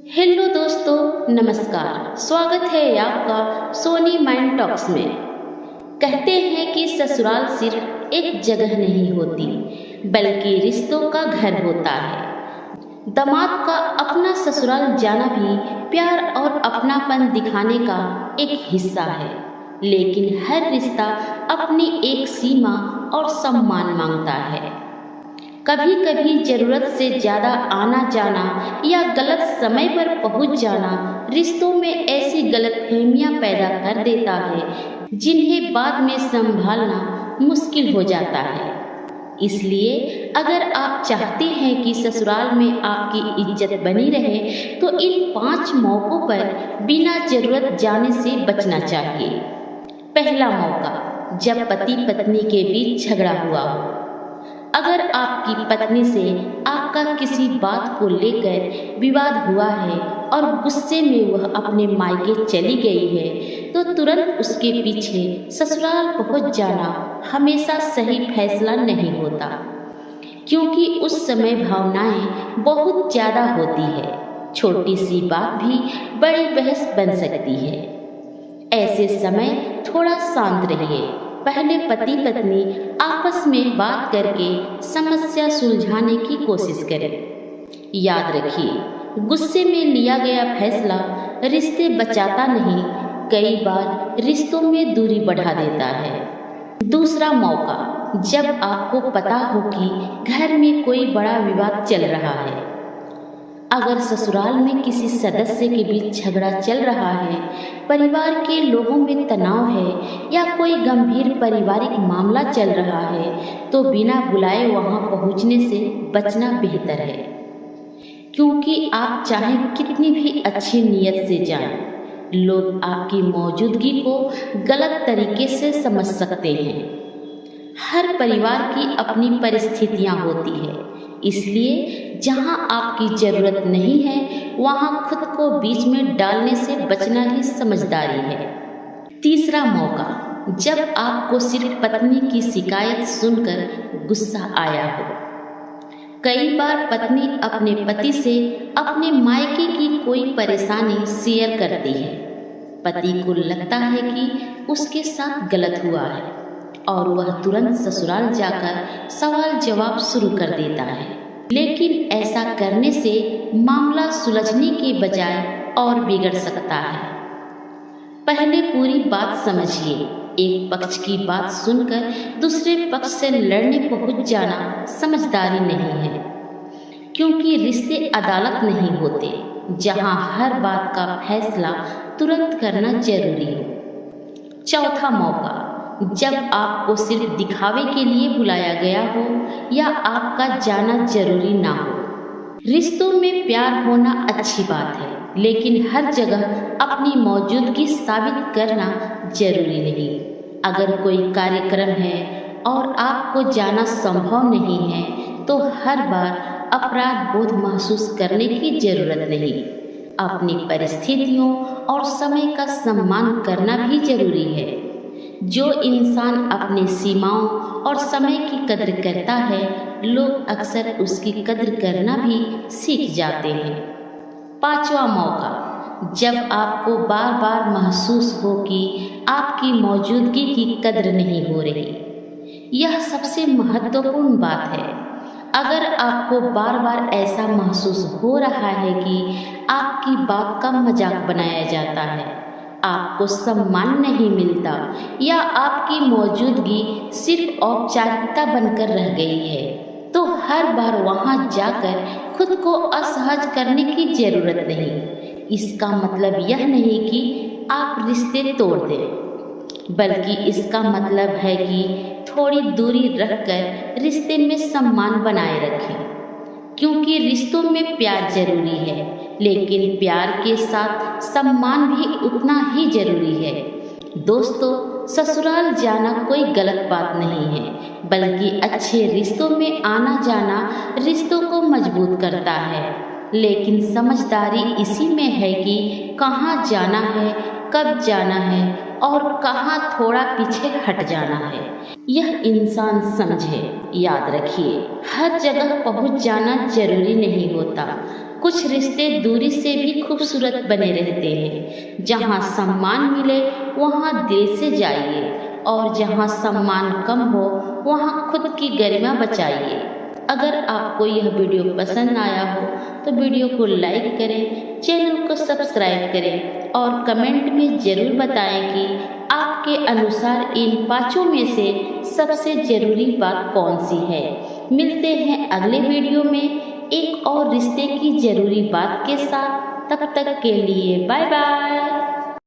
Hello दोस्तों, नमस्कार। स्वागत है आपका सोनी माइंड टॉक्स में। कहते हैं कि ससुराल सिर्फ एक जगह नहीं होती, बल्कि रिश्तों का घर होता है। दामाद का अपना ससुराल जाना भी प्यार और अपनापन दिखाने का एक हिस्सा है, लेकिन हर रिश्ता अपनी एक सीमा और सम्मान मांगता है। कभी कभी जरूरत से ज़्यादा आना जाना या गलत समय पर पहुंच जाना रिश्तों में ऐसी गलतफहमियां पैदा कर देता है जिन्हें बाद में संभालना मुश्किल हो जाता है। इसलिए अगर आप चाहते हैं कि ससुराल में आपकी इज्जत बनी रहे तो इन 5 मौकों पर बिना जरूरत जाने से बचना चाहिए। पहला मौका, जब पति पत्नी के बीच झगड़ा हुआ हो। अगर आपकी पत्नी से आपका किसी बात को लेकर विवाद हुआ है और गुस्से में वह अपने मायके चली गई है, तो तुरंत उसके पीछे ससुराल पहुंच जाना हमेशा सही फैसला नहीं होता, क्योंकि उस समय भावनाएं बहुत ज़्यादा होती है। छोटी सी बात भी बड़ी बहस बन सकती है। ऐसे समय थोड़ा शांत रहिए। पहले पति पत्नी आपस में बात करके समस्या सुलझाने की कोशिश करें। याद रखिए, गुस्से में लिया गया फैसला रिश्ते बचाता नहीं, कई बार रिश्तों में दूरी बढ़ा देता है। दूसरा मौका, जब आपको पता हो कि घर में कोई बड़ा विवाद चल रहा है। अगर ससुराल में किसी सदस्य के बीच झगड़ा चल रहा है, परिवार के लोगों में तनाव है या कोई गंभीर पारिवारिक मामला चल रहा है, तो बिना बुलाए वहां पहुंचने से बचना बेहतर है। क्योंकि आप चाहे कितनी भी अच्छी नीयत से जाएं, लोग आपकी मौजूदगी को गलत तरीके से समझ सकते हैं। हर परिवार की अपनी परिस्थितियां होती है, इसलिए जहां आपकी जरूरत नहीं है वहां खुद को बीच में डालने से बचना ही समझदारी है। तीसरा मौका, जब आपको सिर्फ पत्नी की शिकायत सुनकर गुस्सा आया हो। कई बार पत्नी अपने पति से अपने मायके की कोई परेशानी शेयर करती है। पति को लगता है कि उसके साथ गलत हुआ है और वह तुरंत ससुराल जाकर सवाल जवाब शुरू कर देता है, लेकिन ऐसा करने से मामला सुलझने के बजाय और बिगड़ सकता है। पहले पूरी बात समझिए। एक पक्ष की बात सुनकर दूसरे पक्ष से लड़ने पहुंच जाना समझदारी नहीं है, क्योंकि रिश्ते अदालत नहीं होते जहां हर बात का फैसला तुरंत करना जरूरी हो। चौथा मौका, जब आपको सिर्फ दिखावे के लिए बुलाया गया हो या आपका जाना जरूरी ना हो। रिश्तों में प्यार होना अच्छी बात है, लेकिन हर जगह अपनी मौजूदगी साबित करना जरूरी नहीं। अगर कोई कार्यक्रम है और आपको जाना संभव नहीं है, तो हर बार अपराध बोध महसूस करने की जरूरत नहीं। अपनी परिस्थितियों और समय का सम्मान करना भी जरूरी है। जो इंसान अपनी सीमाओं और समय की कद्र करता है, लोग अक्सर उसकी कद्र करना भी सीख जाते हैं। पांचवा मौका, जब आपको बार बार महसूस हो कि आपकी मौजूदगी की कद्र नहीं हो रही। यह सबसे महत्वपूर्ण बात है। अगर आपको बार बार ऐसा महसूस हो रहा है कि आपकी बात का मजाक बनाया जाता है, आपको सम्मान नहीं मिलता या आपकी मौजूदगी सिर्फ औपचारिकता बनकर रह गई है, तो हर बार वहां जाकर खुद को असहज करने की जरूरत नहीं। इसका मतलब यह नहीं कि आप रिश्ते तोड़ दें, बल्कि इसका मतलब है कि थोड़ी दूरी रखकर रिश्ते में सम्मान बनाए रखें। क्योंकि रिश्तों में प्यार जरूरी है, लेकिन प्यार के साथ सम्मान भी उतना ही जरूरी है। दोस्तों, ससुराल जाना कोई गलत बात नहीं है, बल्कि अच्छे रिश्तों में आना जाना रिश्तों को मजबूत करता है। लेकिन समझदारी इसी में है कि कहाँ जाना है, कब जाना है और कहाँ थोड़ा पीछे हट जाना है, यह इंसान समझे। याद रखिए, हर जगह पहुंच जाना जरूरी नहीं होता। कुछ रिश्ते दूरी से भी खूबसूरत बने रहते हैं। जहाँ सम्मान मिले वहाँ दिल से जाइए, और जहाँ सम्मान कम हो वहाँ खुद की गरिमा बचाइए। अगर आपको यह वीडियो पसंद आया हो तो वीडियो को लाइक करें, चैनल को सब्सक्राइब करें और कमेंट में ज़रूर बताएं कि आपके अनुसार इन पांचों में से सबसे ज़रूरी बात कौन सी है। मिलते हैं अगले वीडियो में एक और रिश्ते की ज़रूरी बात के साथ। तब तक के लिए बाय बाय।